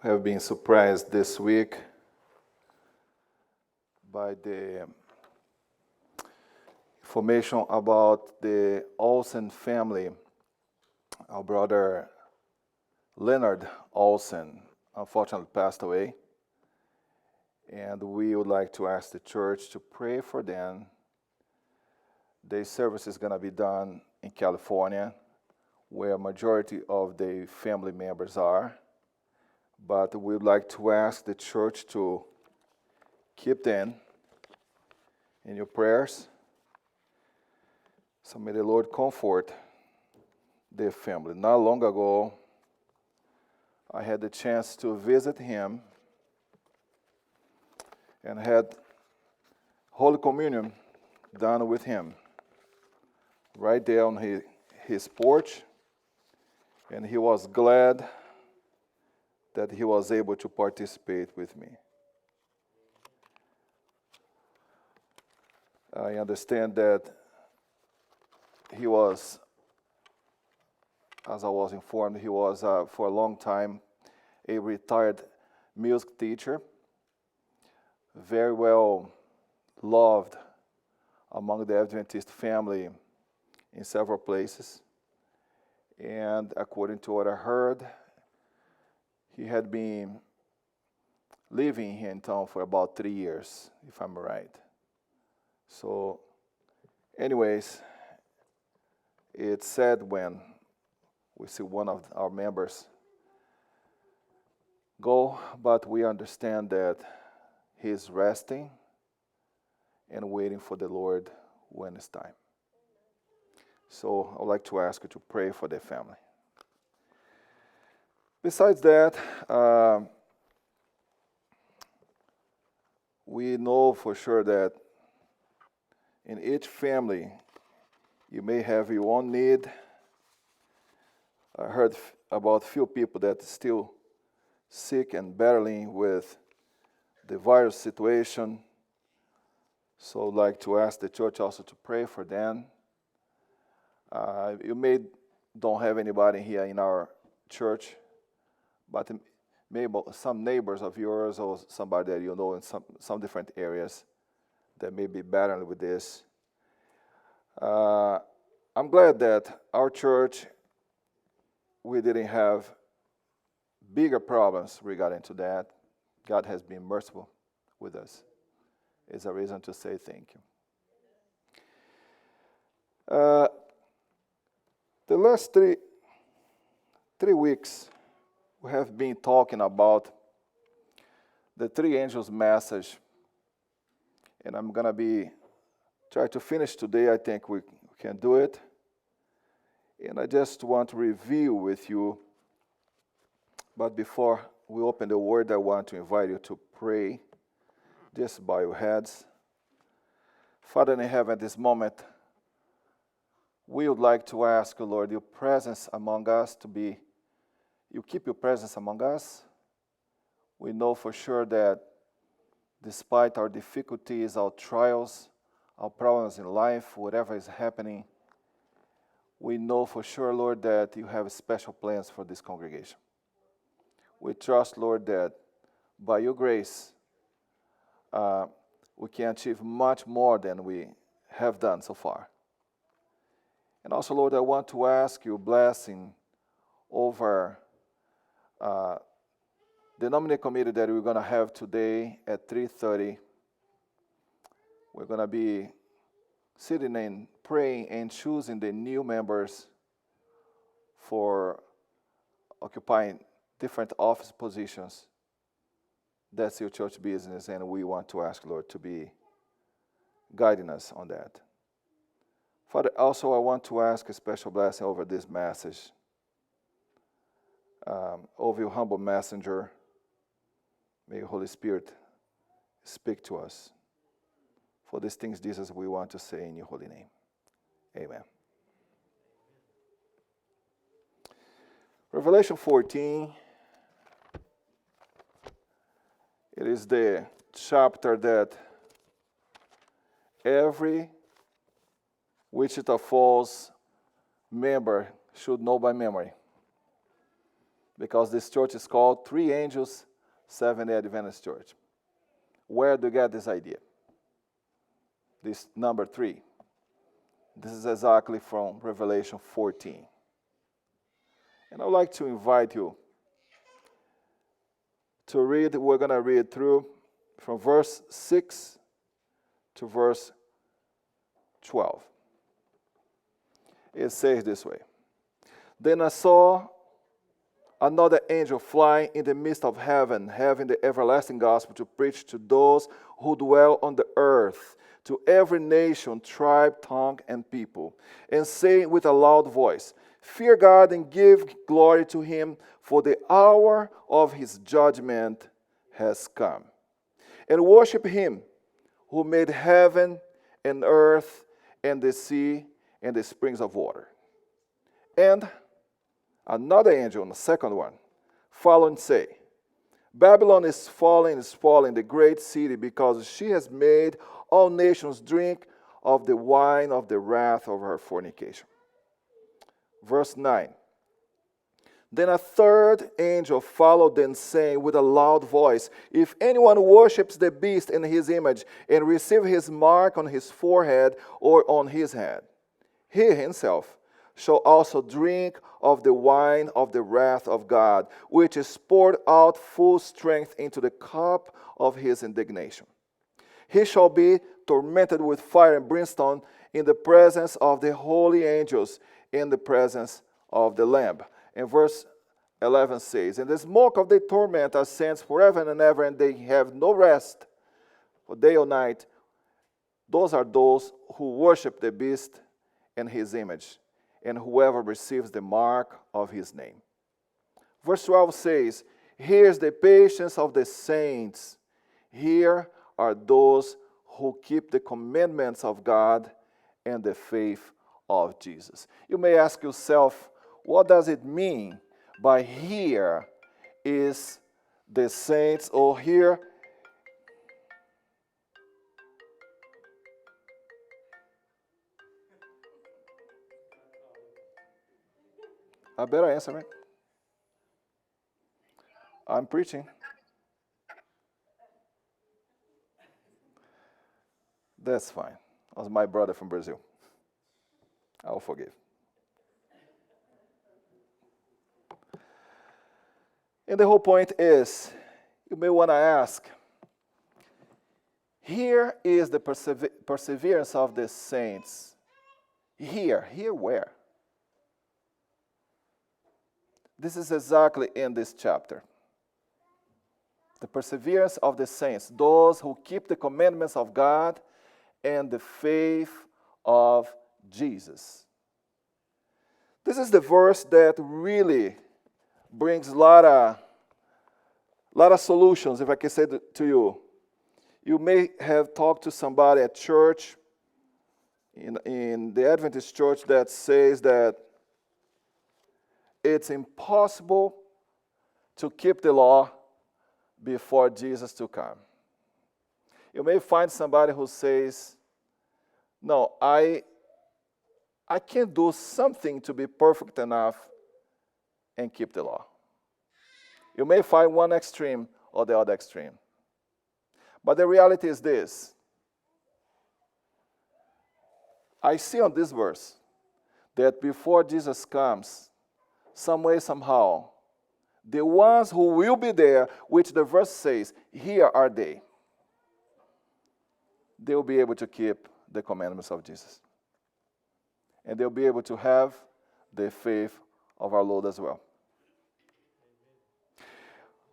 have been surprised this week by the information about the Olsen family. Our brother Leonard Olsen unfortunately passed away, and we would like to ask the church to pray for them. The service is going to be done in California, where a majority of the family members are. But we would like to ask the church to keep them in your prayers. So may the Lord comfort their family. Not long ago, I had the chance to visit him and had Holy Communion done with him right there on his porch. And he was glad that he was able to participate with me. I understand that he was, as I was informed, he was for a long time a retired music teacher, very well loved among the Adventist family in several places. And according to what I heard, he had been living here in town for about 3 years, if I'm right. So, anyways, it's sad when we see one of our members go, but we understand that he's resting and waiting for the Lord when it's time. So, I'd like to ask you to pray for their family. Besides that, we know for sure that in each family, you may have your own need. I heard about few people that are still sick and battling with the virus situation. So I'd like to ask the church also to pray for them. You may don't have anybody here in our church, but maybe some neighbors of yours or somebody that you know in some different areas that may be battling with this. I'm glad that our church, we didn't have bigger problems regarding to that. God has been merciful with us. It's a reason to say thank you. The last three weeks, we have been talking about the three angels' message, and I'm going to be try to finish today. I think we can do it. And I just want to review with you. But before we open the word, I want to invite you to pray. Just bow your heads. Father in heaven, at this moment, we would like to ask you, Lord, your presence among us to be, you keep your presence among us. We know for sure that despite our difficulties, our trials, our problems in life, whatever is happening, we know for sure, Lord, that you have special plans for this congregation. We trust, Lord, that by your grace, we can achieve much more than we have done so far. And also, Lord, I want to ask you blessing over the nominee committee that we're going to have today at 3:30. We're going to be sitting and praying and choosing the new members for occupying different office positions. That's your church business, and we want to ask, Lord, to be guiding us on that. Father, also I want to ask a special blessing over this message, over your humble messenger. May your Holy Spirit speak to us. For these things, Jesus, we want to say in your holy name. Amen. Revelation 14. It is the chapter that every Wichita Falls member should know by memory. because this church is called Three Angels, Seventh-day Adventist Church. Where do you get this idea? This number 3. This is exactly from Revelation 14. And I would like to invite you to read, we're going to read through from verse 6 to verse 12. It says this way. Then I saw another angel flying in the midst of heaven, having the everlasting gospel to preach to those who dwell on the earth, to every nation, tribe, tongue, and people, and saying with a loud voice, fear God and give glory to him, for the hour of his judgment has come. And worship him who made heaven and earth and the sea and the springs of water. And another angel, the second one, followed and say, Babylon is falling, the great city, because she has made all nations drink of the wine of the wrath of her fornication. Verse 9. Then a third angel followed them, saying with a loud voice, if anyone worships the beast in his image and receives his mark on his forehead or on his hand, he himself shall also drink of the wine of the wrath of God, which is poured out full strength into the cup of his indignation. He shall be tormented with fire and brimstone in the presence of the holy angels, in the presence of the Lamb. And verse 11 says, and the smoke of their torment ascends forever and ever, and they have no rest, for day or night. Those are those who worship the beast and his image, and whoever receives the mark of his name. Verse 12 says, here is the patience of the saints. Here are those who keep the commandments of God and the faith of Jesus. You may ask yourself, what does it mean by here is the saints, or here? I better answer, right? I'm preaching. That's fine. That was my brother from Brazil. I'll forgive. And the whole point is, you may want to ask, here is the perseverance of the saints. Here where? This is exactly in this chapter. The perseverance of the saints, those who keep the commandments of God and the faith of Jesus. This is the verse that really brings a lot of solutions, if I can say to you. You may have talked to somebody at church, in the Adventist church, that says that it's impossible to keep the law before Jesus to come. You may find somebody who says, no, I can do something to be perfect enough and keep the law. You may find one extreme or the other extreme. But the reality is this. I see on this verse that before Jesus comes, some way, somehow, the ones who will be there, which the verse says, here are they. They will be able to keep the commandments of Jesus. And they'll be able to have the faith of our Lord as well.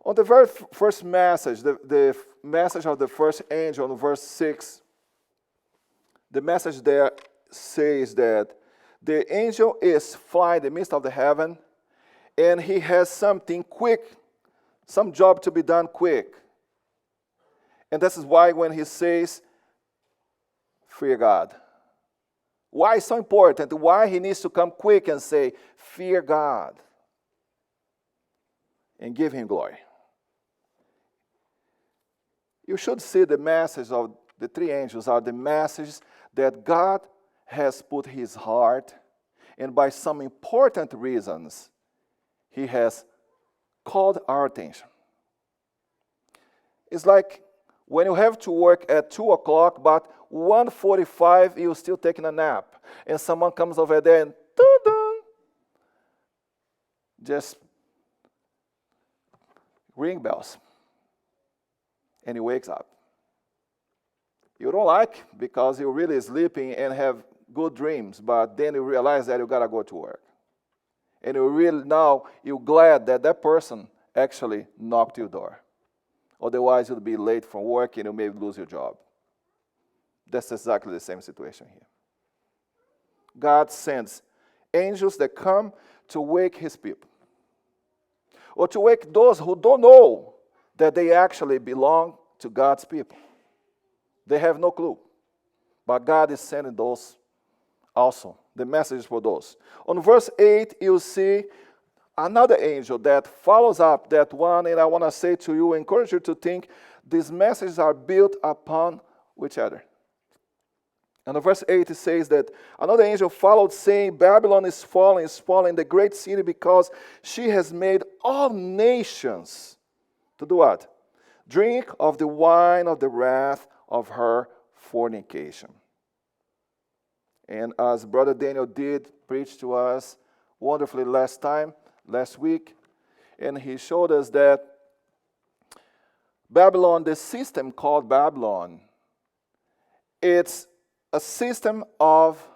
On the very first message, the message of the first angel, on verse 6, the message there says that the angel is flying in the midst of the heaven, and he has something quick, some job to be done quick. And this is why when he says, fear God. Why it's so important? Why he needs to come quick and say, fear God. And give him glory. You should see the message of the three angels are the messages that God has put his heart, and by some important reasons, he has called our attention. It's like when you have to work at 2 o'clock, but 1:45 you're still taking a nap, and someone comes over there and dun-dun, just ring bells, and he wakes up. You don't like because you're really sleeping and have good dreams, but then you realize that you gotta go to work. And you're glad that that person actually knocked your door. Otherwise, you'll be late from work and you may lose your job. That's exactly the same situation here. God sends angels that come to wake his people, or to wake those who don't know that they actually belong to God's people. They have no clue. But God is sending those also, the message for those. On verse 8, you see another angel that follows up that one, and I want to say to you, encourage you to think, these messages are built upon each other. And in verse 8 it says that another angel followed, saying, Babylon is falling, the great city, because she has made all nations to do what? Drink of the wine of the wrath of her fornication. And as Brother Daniel did preach to us wonderfully last week, and he showed us that Babylon, the system called Babylon, it's a system of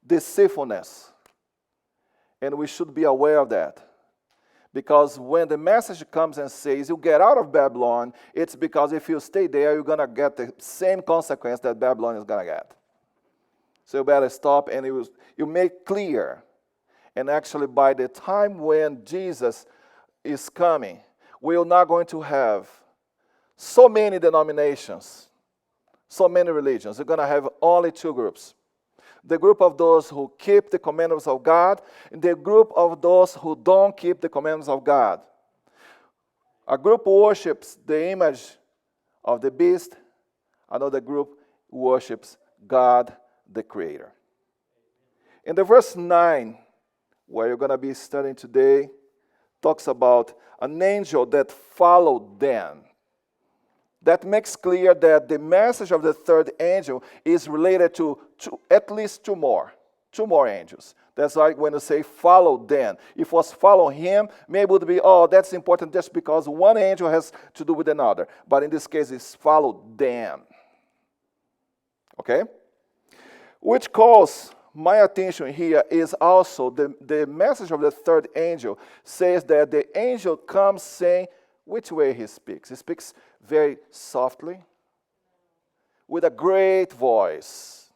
deceitfulness. And we should be aware of that. Because when the message comes and says, you get out of Babylon, it's because if you stay there, you're going to get the same consequence that Babylon is going to get. So you better stop, and you make clear. And actually, by the time when Jesus is coming, we're not going to have so many denominations, so many religions. We're going to have only two groups. The group of those who keep the commandments of God, and the group of those who don't keep the commandments of God. A group worships the image of the beast. Another group worships God, the Creator. In the verse 9, where you're going to be studying today, talks about an angel that followed them. That makes clear that the message of the third angel is related to at least two more angels. That's why when you say follow them, if it was follow him, maybe it would be, that's important just because one angel has to do with another. But in this case, it's follow them. Okay? Which calls my attention here is also the message of the third angel says that the angel comes saying which way he speaks. He speaks very softly, with a great voice.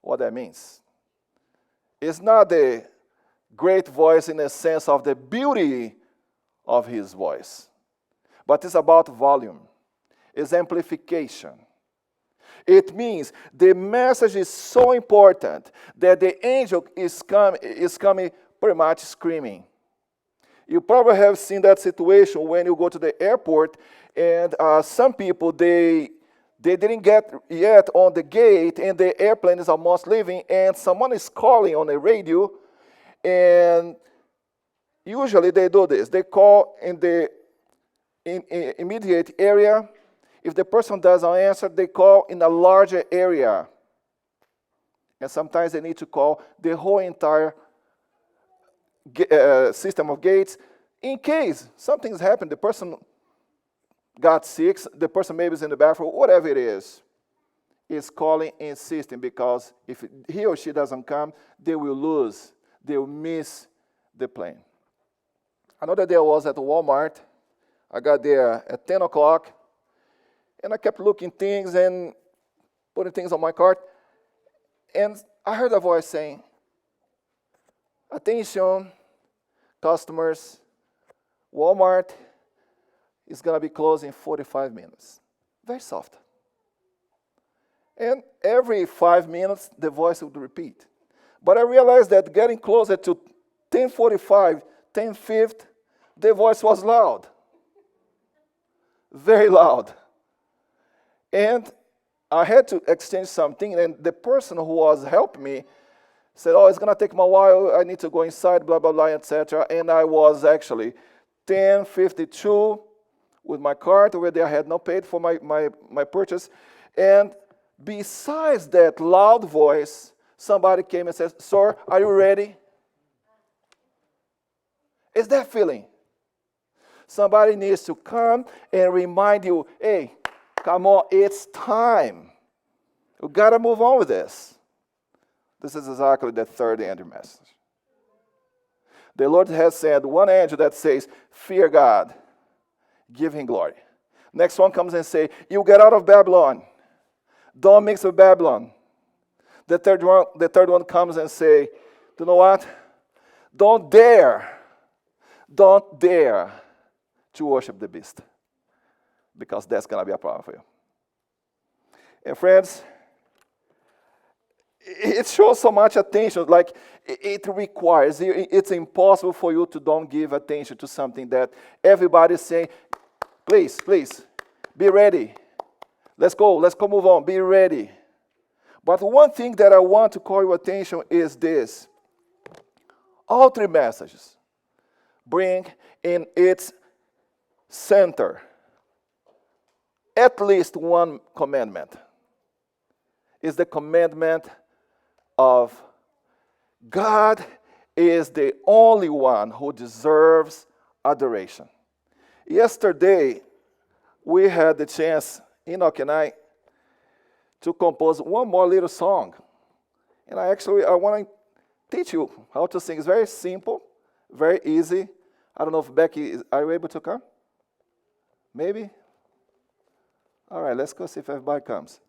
What that means? It's not the great voice in the sense of the beauty of his voice, but it's about volume. It's amplification. It means the message is so important that the angel is coming pretty much screaming. You probably have seen that situation when you go to the airport and some people, they didn't get yet on the gate and the airplane is almost leaving and someone is calling on the radio, and usually they do this. They call in the immediate area. If the person doesn't answer, they call in a larger area. And sometimes they need to call the whole entire system of gates in case something's happened. The person got sick, the person maybe is in the bathroom, whatever it is calling, insisting, because if he or she doesn't come, they will miss the plane. Another day I was at Walmart. I got there at 10 o'clock, and I kept looking things and putting things on my cart, and I heard a voice saying, "Attention, customers, Walmart is going to be closed in 45 minutes. Very soft. And every 5 minutes, the voice would repeat. But I realized that getting closer to 10:45, 10:50, the voice was loud. Very loud. And I had to exchange something, and the person who was helping me Said, oh, it's going to take me a while. I need to go inside, blah, blah, blah, etc. And I was actually 10:52 with my card where I had not paid for my purchase. And besides that loud voice, somebody came and said, sir, are you ready? It's that feeling. Somebody needs to come and remind you, hey, come on, it's time. You got to move on with this. This is exactly the third angel message. The Lord has sent one angel that says, fear God, give him glory. Next one comes and say, you get out of Babylon. Don't mix with Babylon. The third one comes and say, you know what? Don't dare to worship the beast, because that's going to be a problem for you. And friends, it shows so much attention, like it requires, it's impossible for you to don't give attention to something that everybody's saying, please, be ready. Let's go move on, be ready. But one thing that I want to call your attention is this. All three messages bring in its center at least one commandment. Is the commandment of God is the only one who deserves adoration. Yesterday, we had the chance, Enoch and I, to compose one more little song. And I want to teach you how to sing. It's very simple, very easy. I don't know if Becky, are you able to come? Maybe? All right, let's go see if everybody comes.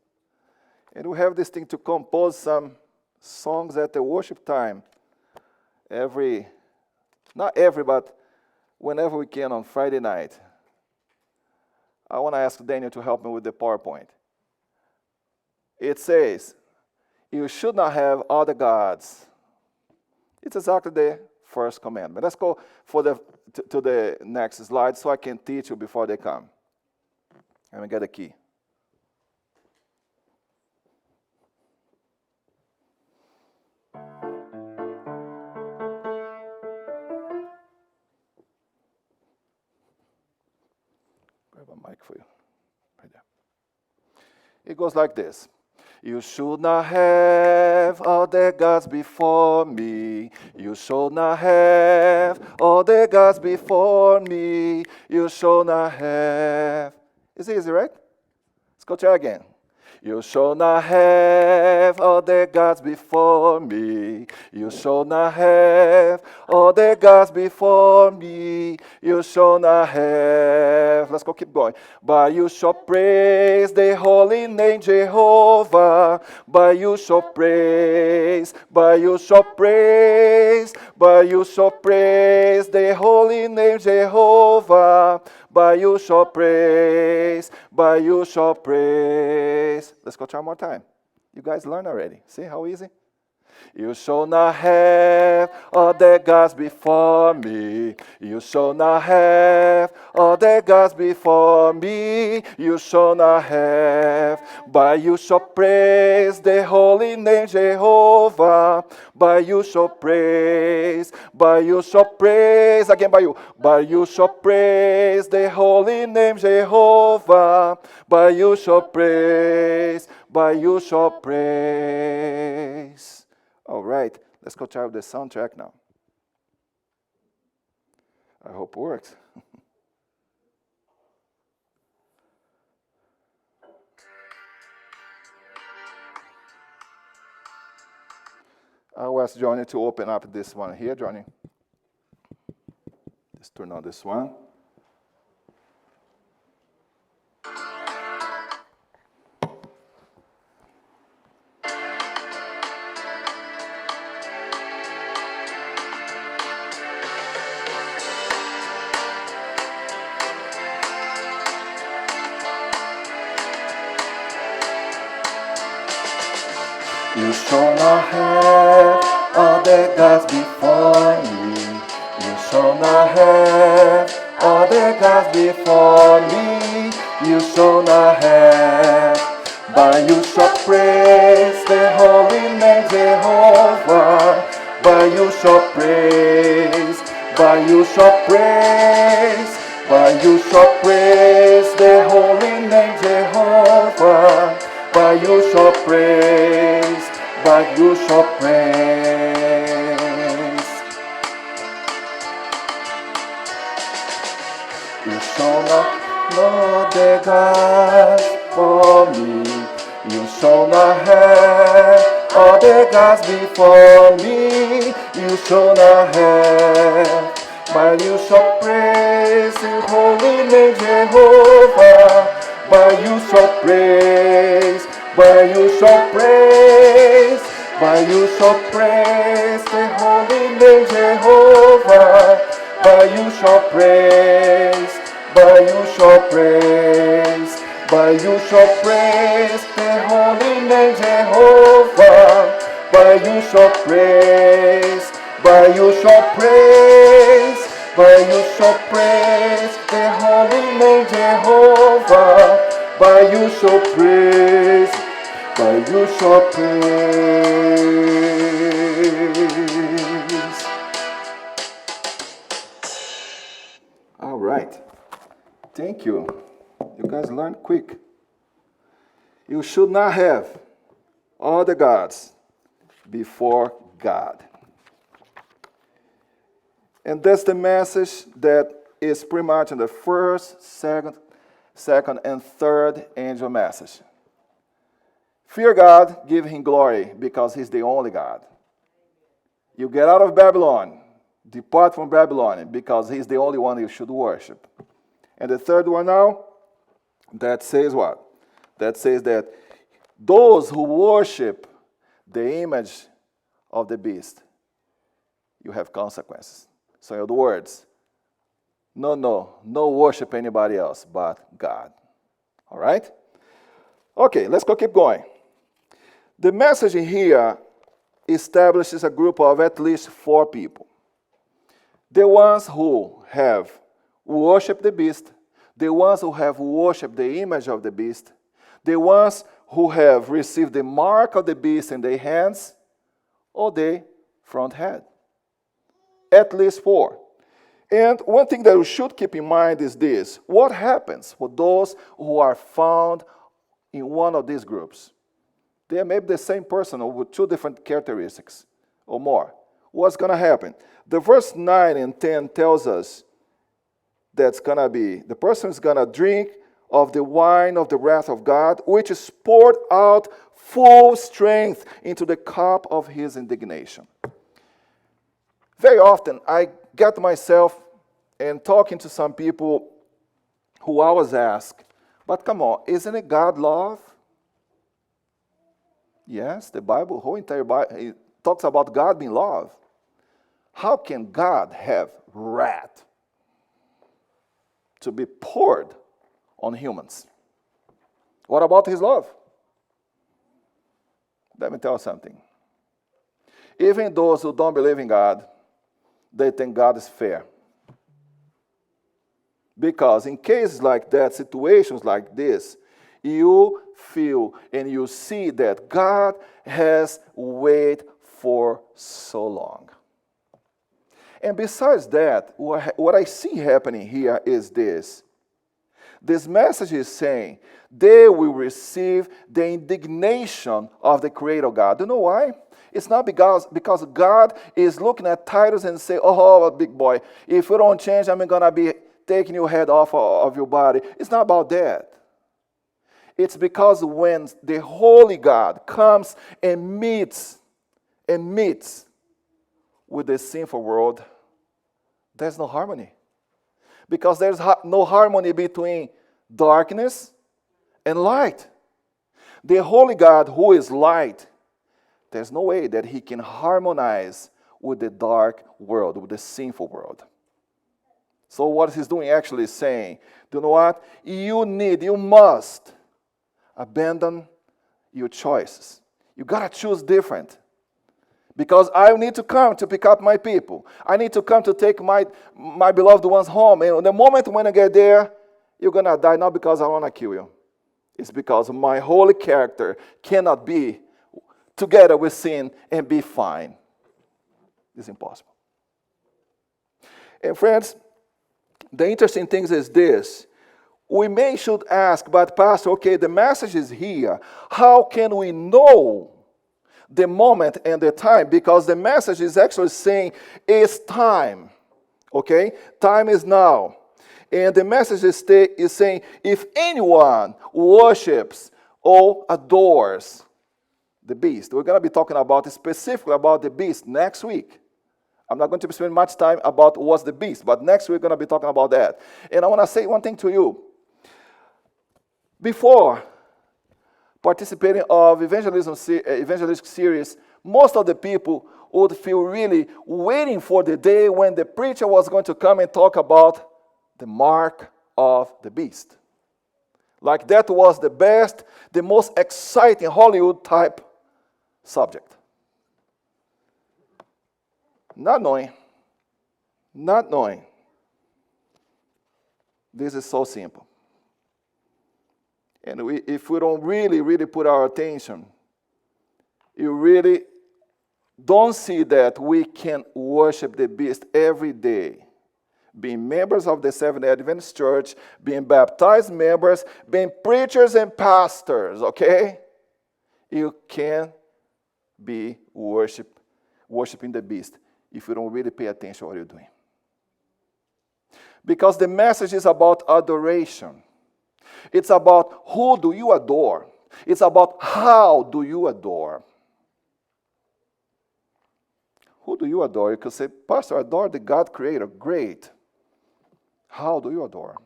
And we have this thing to compose some songs at the worship time. Not every, but whenever we can on Friday night. I want to ask Daniel to help me with the PowerPoint. It says, you should not have other gods. It's exactly the first commandment. Let's go to the next slide so I can teach you before they come. Let me get a key. Grab a mic for you. Right there. It goes like this. You should not have other gods before me. You should not have other gods before me. You should not have. It's easy, right? Let's go try again. You shall not have other gods before me. You shall not have other gods before me. You shall not have. Let's go keep going. But you shall praise the holy name Jehovah. But you shall praise. But you shall praise. But you shall praise the holy name Jehovah. But you shall praise, but you shall praise. Let's go try one more time. You guys learn already. See how easy? You shall not have other gods before me. You shall not have other gods before me. You shall not have. But you shall praise the holy name Jehovah. But you shall praise. But you shall praise. Again by you. But you shall praise the holy name Jehovah. But you shall praise. But you shall praise. All right, let's go try with the soundtrack now. I hope it works. I'll ask Johnny to open up this one here, Johnny. Let's turn on this one. You shall not have other gods before me. You shall not have other gods before me. You shall not have. But you shall praise the holy name Jehovah. but you shall praise, but you shall praise, but you shall praise the holy name Jehovah, but you shall praise, but you shall praise. You shall not know the gods for me. You shall not have all the gods before me. You shall not have, but you shall praise the holy name Jehovah. But you shall praise, but you shall praise, but you shall praise the holy name Jehovah. But you shall praise, but you shall praise, but you shall praise the holy name Jehovah. But you shall praise, but you shall praise, but you shall praise the holy name Jehovah. But you shall praise, but you shall praise. All right. Thank you. You guys learned quick. You should not have all the gods before God. And that's the message that is pretty much in the first, second, and third angel message. Fear God, give him glory, because he's the only God. You get out of Babylon, depart from Babylon, because he's the only one you should worship. And the third one now, that says what? That says that those who worship the image of the beast, you have consequences. So in other words, no worship anybody else but God. All right? Okay, let's keep going. The message here establishes a group of at least 4 people. The ones who have worshipped the beast, the ones who have worshipped the image of the beast, the ones who have received the mark of the beast in their hands, or the front head. At least 4. And one thing that we should keep in mind is this. What happens for those who are found in one of these groups? They may be the same person with 2 different characteristics or more. What's going to happen? The verse 9 and 10 tells us that's going to be, the person is going to drink of the wine of the wrath of God, which is poured out full strength into the cup of his indignation. Very often, I get myself and talking to some people who always ask, but come on, isn't it God love? Yes, the Bible, whole entire Bible, it talks about God being love. How can God have wrath to be poured on humans? What about his love? Let me tell you something. Even those who don't believe in God, they think God is fair. Because in cases like that, situations like this, you feel and you see that God has waited for so long. And besides that, what I see happening here is this. This message is saying they will receive the indignation of the Creator God. Do you know why? It's not because God is looking at Titus and say, oh, big boy, if you don't change, I'm going to be taking your head off of your body. It's not about that. It's because when the Holy God comes and meets with the sinful world, there's no harmony. Because there's no harmony between darkness and light. The Holy God, who is light, there's no way that he can harmonize with the dark world, with the sinful world. So what he's doing actually is saying, do you know what? You must abandon your choices. You got to choose different. Because I need to come to pick up my people. I need to come to take my beloved ones home. And the moment when I get there, you're going to die, not because I want to kill you. It's because my holy character cannot be together with sin and be fine. It's impossible. And friends, the interesting thing is this. We should ask, but Pastor, okay, the message is here. How can we know the moment and the time? Because the message is actually saying it's time. Okay? Time is now. And the message is saying if anyone worships or adores the beast. We're going to be talking about specifically about the beast next week. I'm not going to spend much time about what's the beast, but next week we're going to be talking about that. And I want to say one thing to you. Before participating of evangelistic series, most of the people would feel really waiting for the day when the preacher was going to come and talk about the mark of the beast. Like that was the best, the most exciting Hollywood type subject. Not knowing. This is so simple. And if we don't really put our attention, you really don't see that we can worship the beast every day. Being members of the Seventh-day Adventist Church, being baptized members, being preachers and pastors, okay? You can be worshiping the beast if you don't really pay attention to what you're doing. Because the message is about adoration. It's about who do you adore. It's about how do you adore. Who do you adore? You could say, Pastor, I adore the God creator. Great. How do you adore?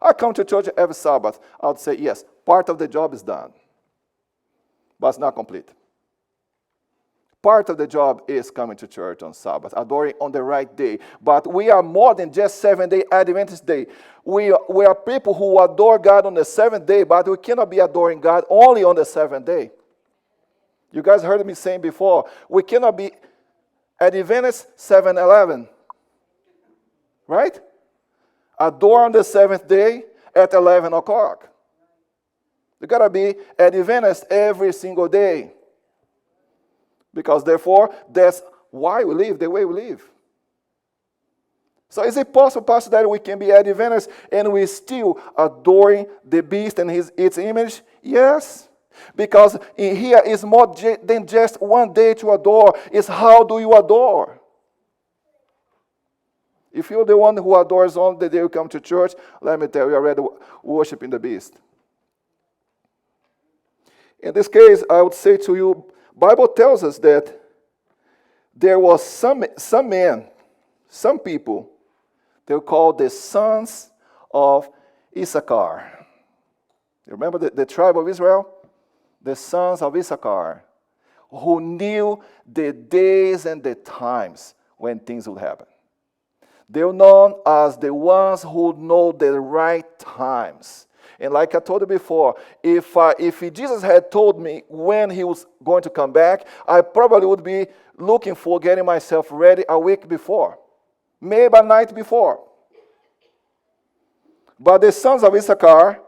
I come to church every Sabbath. I would say, yes, part of the job is done. But it's not complete. Part of the job is coming to church on Sabbath, adoring on the right day. But we are more than just Seventh-day Adventist day. We are people who adore God on the seventh day, but we cannot be adoring God only on the seventh day. You guys heard me saying before, we cannot be Adventist 7-11. Right? Adore on the seventh day at 11 o'clock. You got to be Adventist every single day. Because therefore, that's why we live the way we live. So is it possible, Pastor, that we can be Adventists and we still adoring the beast and its image? Yes. Because in here is more than just one day to adore. It's how do you adore? If you're the one who adores on the day you come to church, let me tell you, you're already worshiping the beast. In this case, I would say to you, Bible tells us that there was some men, some people, they were called the sons of Issachar. You remember the tribe of Israel? The sons of Issachar, who knew the days and the times when things would happen. They were known as the ones who know the right times. And like I told you before, if Jesus had told me when he was going to come back, I probably would be looking for getting myself ready a week before, maybe a night before. But the sons of Issachar,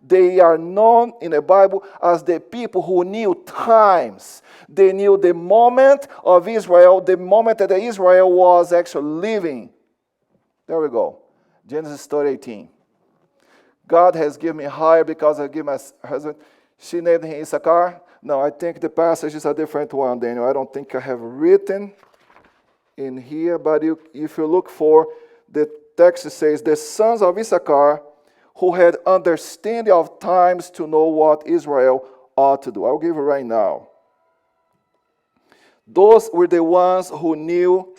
they are known in the Bible as the people who knew times. They knew the moment of Israel, the moment that Israel was actually living. There we go. Genesis 18. God has given me hire because I give my husband. She named him Issachar. No, I think the passage is a different one, Daniel. I don't think I have written in here, but if you look for the text, it says, the sons of Issachar who had understanding of times to know what Israel ought to do. I'll give you right now. Those were the ones who knew.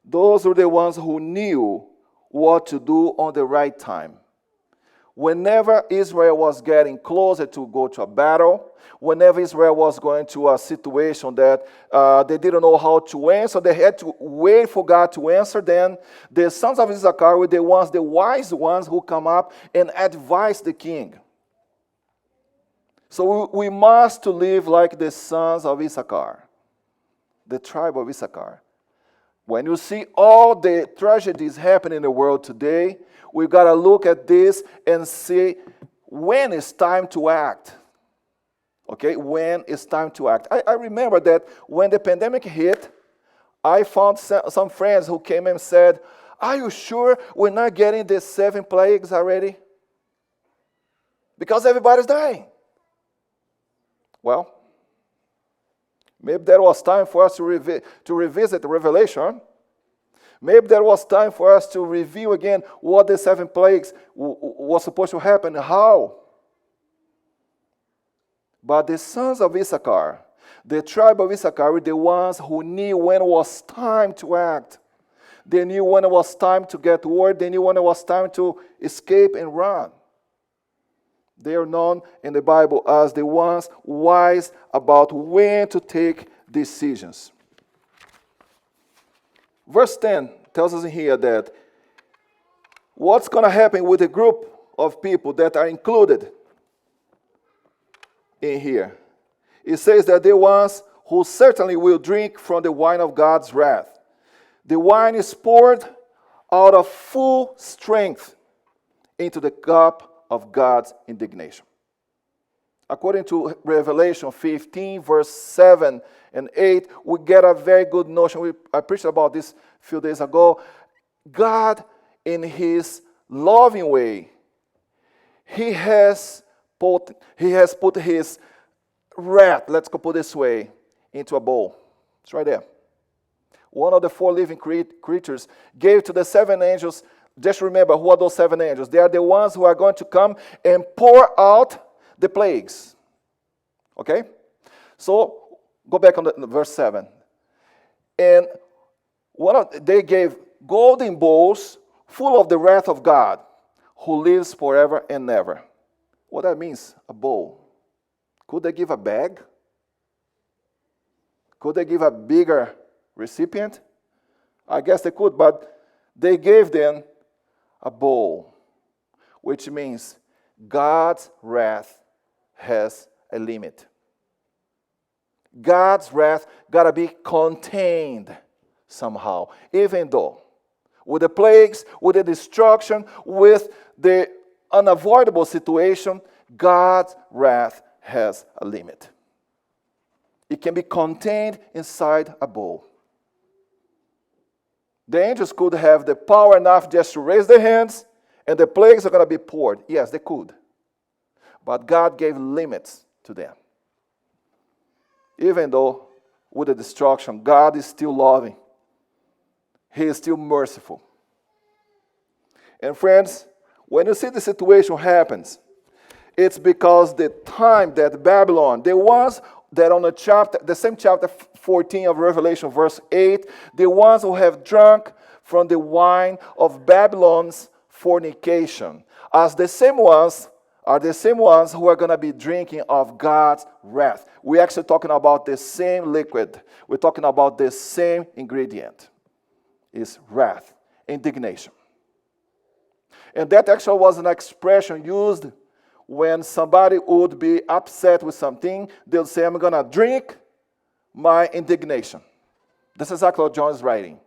Those were the ones who knew what to do on the right time. Whenever Israel was getting closer to go to a battle, whenever Israel was going to a situation that they didn't know how to answer, they had to wait for God to answer, then the sons of Issachar were the wise ones who come up and advise the king. So we must live like the sons of Issachar, the tribe of Issachar. When you see all the tragedies happening in the world today, we've got to look at this and see when it's time to act. Okay, when it's time to act. I remember that when the pandemic hit, I found some friends who came and said, "Are you sure we're not getting the 7 plagues already? Because everybody's dying." Well, maybe there was time for us to revisit the Revelation. Maybe there was time for us to review again what the 7 plagues was supposed to happen, how. But the sons of Issachar, the tribe of Issachar, were the ones who knew when it was time to act. They knew when it was time to get word. They knew when it was time to escape and run. They are known in the Bible as the ones wise about when to take decisions. Verse 10 tells us in here that what's going to happen with a group of people that are included in here. It says that they're ones who certainly will drink from the wine of God's wrath. The wine is poured out of full strength into the cup of God's indignation. According to Revelation 15, verse 7 and 8, we get a very good notion. I preached about this a few days ago. God, in his loving way, he has put his wrath, let's go put it this way, into a bowl. It's right there. One of the 4 living creatures gave to the 7 angels. Just remember, who are those 7 angels? They are the ones who are going to come and pour out the plagues. Okay? So, go back on verse 7. And they gave golden bowls full of the wrath of God, who lives forever and ever. What that means, a bowl. Could they give a bag? Could they give a bigger recipient? I guess they could, but they gave them a bowl, which means God's wrath has a limit. God's wrath got to be contained somehow, even though with the plagues, with the destruction, with the unavoidable situation, God's wrath has a limit. It can be contained inside a bowl. The angels could have the power enough just to raise their hands and the plagues are going to be poured. Yes, they could. But God gave limits to them. Even though with the destruction, God is still loving. He is still merciful. And friends, when you see the situation happens, it's because the time that Babylon, the ones that on the same chapter 14 of Revelation, verse 8, the ones who have drunk from the wine of Babylon's fornication, as the same ones are the same ones who are going to be drinking of God's wrath. We're actually talking about the same liquid. We're talking about the same ingredient. It's wrath, indignation. And that actually was an expression used when somebody would be upset with something. They'll say, I'm going to drink my indignation. This is exactly what John is writing.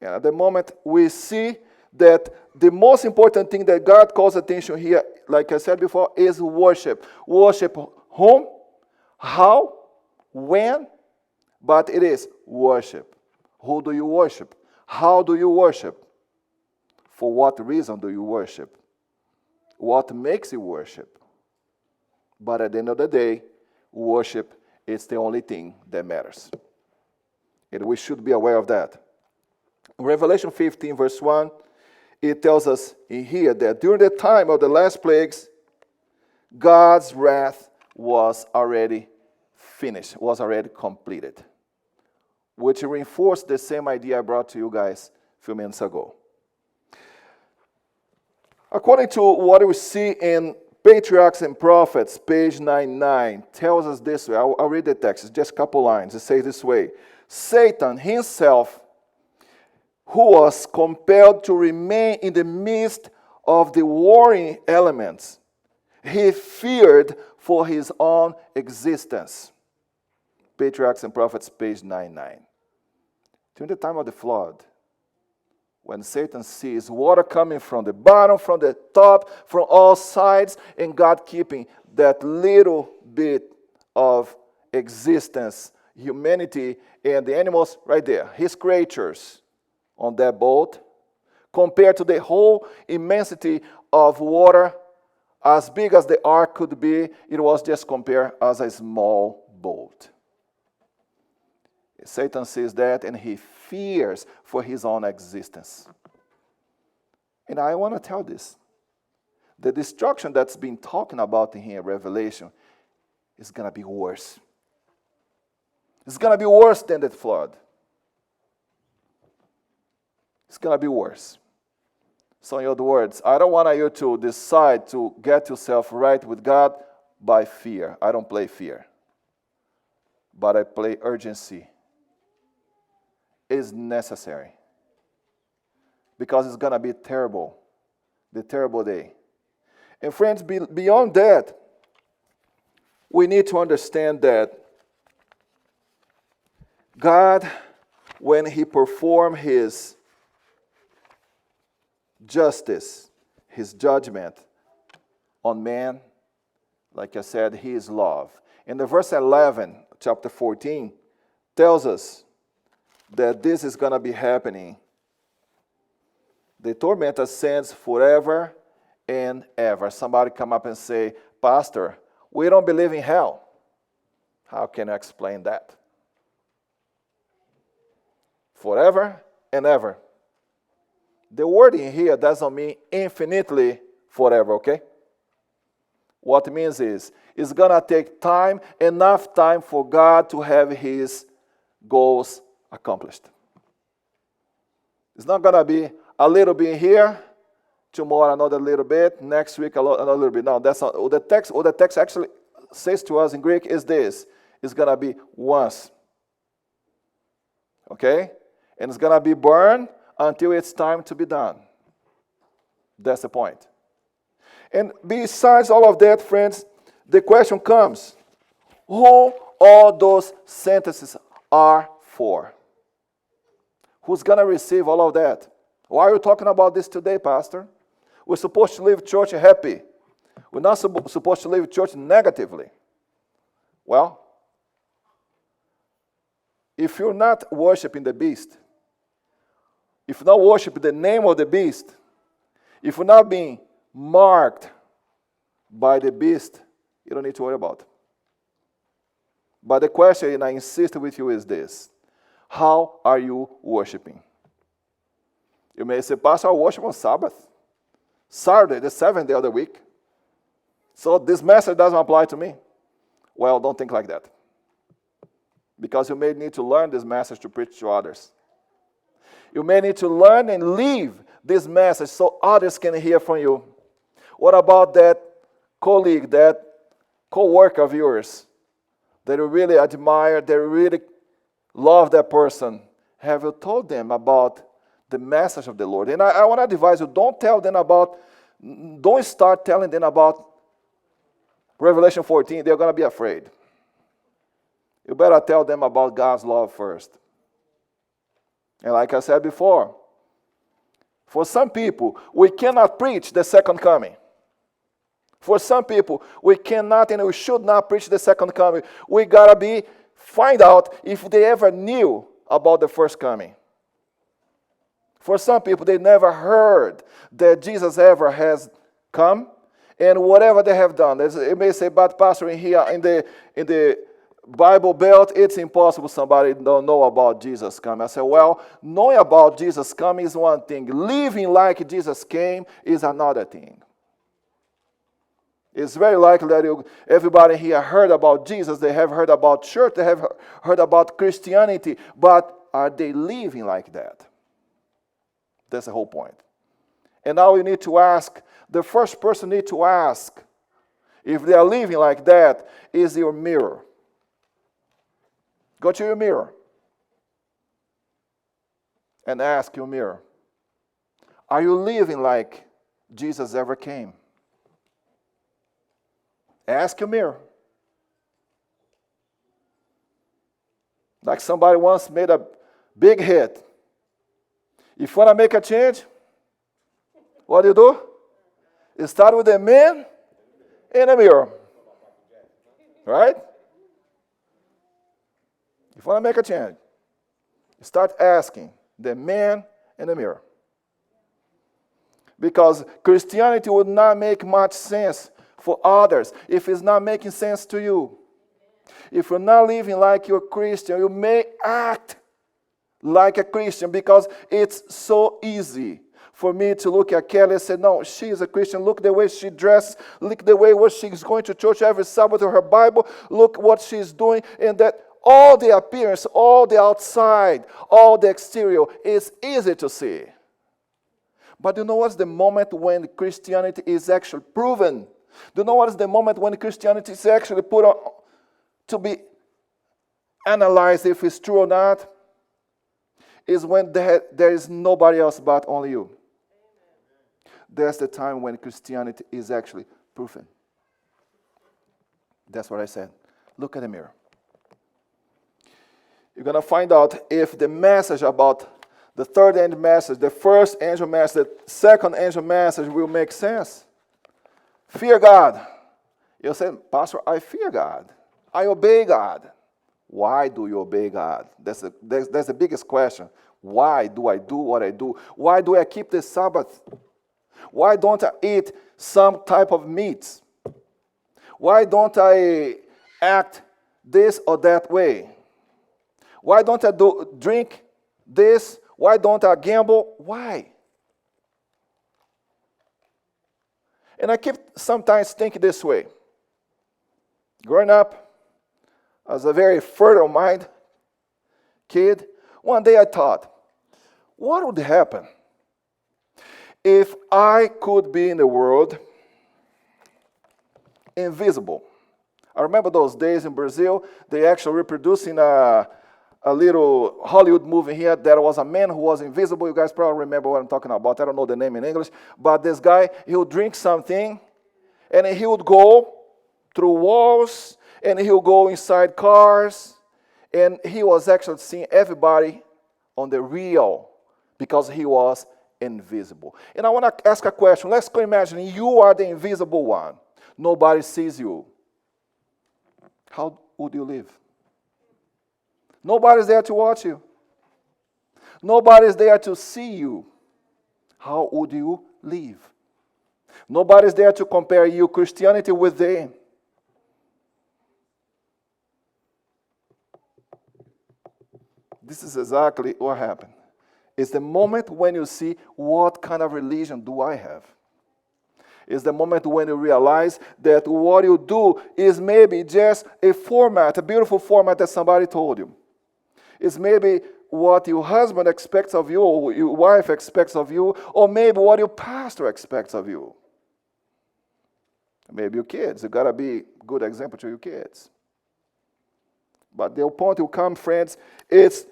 And at the moment, we see that the most important thing that God calls attention here, like I said before, is worship. Worship whom, how, when, but it is worship. Who do you worship? How do you worship? For what reason do you worship? What makes you worship? But at the end of the day, worship is the only thing that matters. And we should be aware of that. In Revelation 15, verse 1, it tells us in here that during the time of the last plagues, God's wrath was already finished, was already completed, which reinforced the same idea I brought to you guys a few minutes ago. According to what we see in Patriarchs and Prophets, page 99, tells us this way. I'll read the text. It's just a couple lines. It says this way. Satan himself, who was compelled to remain in the midst of the warring elements, he feared for his own existence. Patriarchs and Prophets, page 99. During the time of the flood, when Satan sees water coming from the bottom, from the top, from all sides, and God keeping that little bit of existence, humanity, and the animals right there, his creatures on that boat, compared to the whole immensity of water, as big as the ark could be, it was just compared as a small boat. Satan sees that and he fears for his own existence. And I want to tell this. The destruction that's been talking about in here, Revelation, is going to be worse. It's going to be worse than the flood. It's going to be worse. So in other words, I don't want you to decide to get yourself right with God by fear. I don't play fear. But I play urgency. Is necessary. Because it's going to be terrible. The terrible day. And friends, beyond that, we need to understand that God, when he performed his justice, his judgment on man, like I said, he is love. And the verse 11, chapter 14, tells us that this is going to be happening. The torment ascends forever and ever. Somebody come up and say, Pastor, we don't believe in hell. How can I explain that? Forever and ever. The word in here doesn't mean infinitely forever, okay? What it means is, it's going to take time, enough time for God to have his goals accomplished. It's not going to be a little bit here, tomorrow another little bit, next week another little bit. No, that's not what the text actually says to us in Greek is this. It's going to be once. Okay? And it's going to be burned until it's time to be done. That's the point. And besides all of that, friends, the question comes, who all those sentences are for? Who's going to receive all of that? Why are you talking about this today, Pastor? We're supposed to leave church happy. We're not supposed to leave church negatively. Well, if you're not worshiping the beast, if you're not worshiping the name of the beast, if you're not being marked by the beast, you don't need to worry about it. But the question, and I insist with you, is this. How are you worshiping? You may say, Pastor, I worship on Sabbath. Saturday, the seventh day of the week. So this message doesn't apply to me. Well, don't think like that. Because you may need to learn this message to preach to others. You may need to learn and live this message so others can hear from you. What about that colleague, that co-worker of yours that you really admire, that you really love that person? Have you told them about the message of the Lord? And I want to advise you, don't start telling them about Revelation 14. They're going to be afraid. You better tell them about God's love first. And like I said before, for some people, we cannot preach the second coming. For some people, we cannot and we should not preach the second coming. We got to find out if they ever knew about the first coming. For some people, they never heard that Jesus ever has come, and whatever they have done. It may say, but Pastor, in here, in the Bible Belt, it's impossible somebody don't know about Jesus coming. I say, well, knowing about Jesus coming is one thing. Living like Jesus came is another thing. It's very likely that everybody here heard about Jesus. They have heard about church. They have heard about Christianity. But are they living like that? That's the whole point. And now you need to ask, the first person you need to ask, if they are living like that, is your mirror. Go to your mirror and ask your mirror, are you living like Jesus ever came? Ask your mirror. Like somebody once made a big hit. If you want to make a change, what do? You start with the man in the mirror. Right? If you want to make a change, you start asking the man in the mirror. Because Christianity would not make much sense for others if it's not making sense to you. If you're not living like you're a Christian, you may act like a Christian because it's so easy for me to look at Kelly and say, no, she is a Christian. Look the way she dresses. Look the way she's going to church every Sabbath with her Bible. Look what she's doing. And that all the appearance, all the outside, all the exterior is easy to see. But you know what's the moment when Christianity is actually proven? Do you know what is the moment when Christianity is actually put on to be analyzed if it's true or not? Is when there is nobody else but only you. That's the time when Christianity is actually proven. That's what I said. Look at the mirror. You're going to find out if the message about the third angel message, the first angel message, the second angel message will make sense. Fear God. You say, Pastor, I fear God. I obey God. Why do you obey God? That's the biggest question. Why do I do what I do? Why do I keep the Sabbath? Why don't I eat some type of meat? Why don't I act this or that way? Why don't I drink this? Why don't I gamble? Why? And I keep sometimes thinking this way. Growing up as a very fertile mind kid, one day I thought, what would happen if I could be in the world invisible? I remember those days in Brazil, they actually reproducing a little Hollywood movie here. There was a man who was invisible. You guys probably remember what I'm talking about. I don't know the name in English. But this guy, he would drink something, and he would go through walls, and he would go inside cars, and he was actually seeing everybody on the real because he was invisible. And I want to ask a question. Let's go imagine you are the invisible one. Nobody sees you. How would you live? Nobody's there to watch you. Nobody's there to see you. How would you live? Nobody's there to compare your Christianity with them. This is exactly what happened. It's the moment when you see what kind of religion do I have. It's the moment when you realize that what you do is maybe just a format, a beautiful format that somebody told you. It's maybe what your husband expects of you, or your wife expects of you, or maybe what your pastor expects of you. Maybe your kids. You got to be a good example to your kids. But the point will come, friends, it's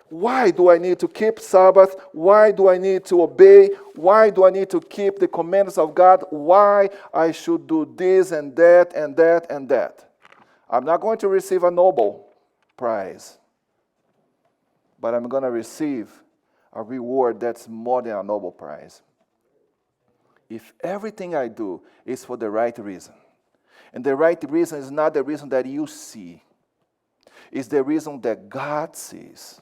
why do I need to keep Sabbath? Why do I need to obey? Why do I need to keep the commandments of God? Why I should do this and that and that and that? I'm not going to receive a Nobel Prize, but I'm going to receive a reward that's more than a Nobel Prize. If everything I do is for the right reason, and the right reason is not the reason that you see, it's the reason that God sees.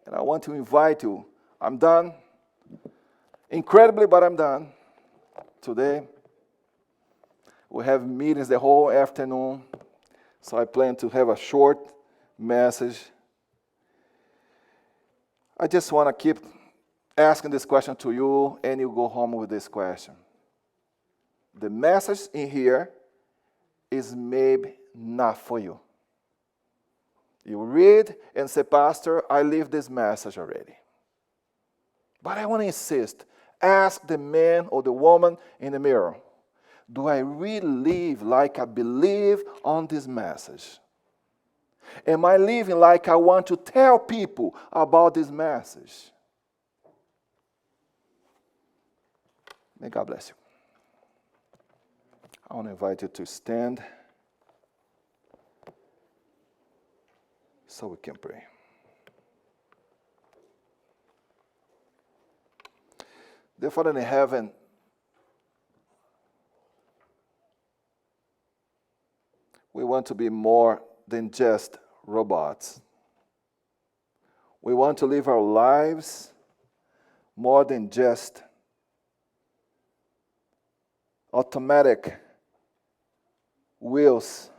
And I want to invite you. I'm done. Incredibly, but I'm done. Today, we have meetings the whole afternoon, so I plan to have a short message. I just want to keep asking this question to you, and you go home with this question. The message in here is maybe not for you. You read and say, Pastor, I live this message already. But I want to insist. Ask the man or the woman in the mirror, do I really live like I believe on this message? Am I living like I want to tell people about this message? May God bless you. I want to invite you to stand so we can pray. Dear Father in heaven, we want to be more than just robots. We want to live our lives more than just automatic wheels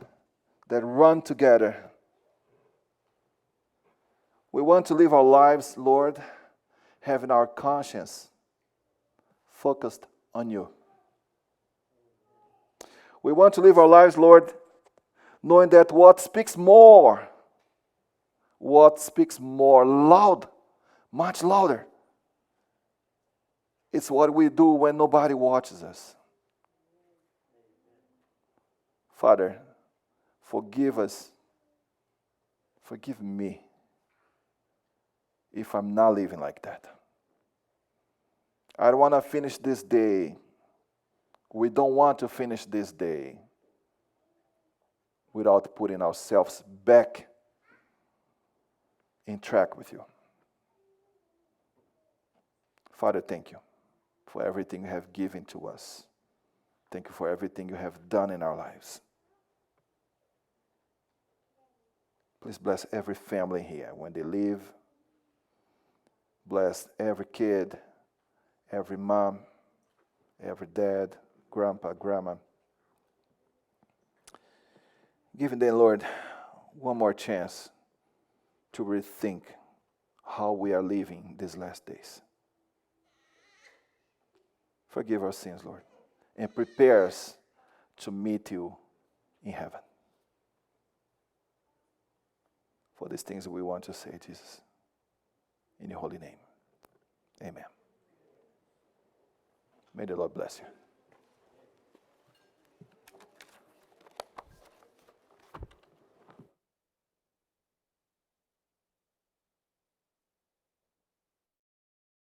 that run together. We want to live our lives, Lord, having our conscience focused on you. We want to live our lives, Lord, knowing that what speaks more loud, much louder, it's what we do when nobody watches us. Father, forgive us. Forgive me if I'm not living like that. I don't want to finish this day. We don't want to finish this day without putting ourselves back in track with you. Father, thank you for everything you have given to us. Thank you for everything you have done in our lives. Please bless every family here when they leave. Bless every kid, every mom, every dad, grandpa, grandma. Giving them, Lord, one more chance to rethink how we are living these last days. Forgive our sins, Lord, and prepare us to meet you in heaven. For these things we want to say, Jesus, in your holy name. Amen. May the Lord bless you.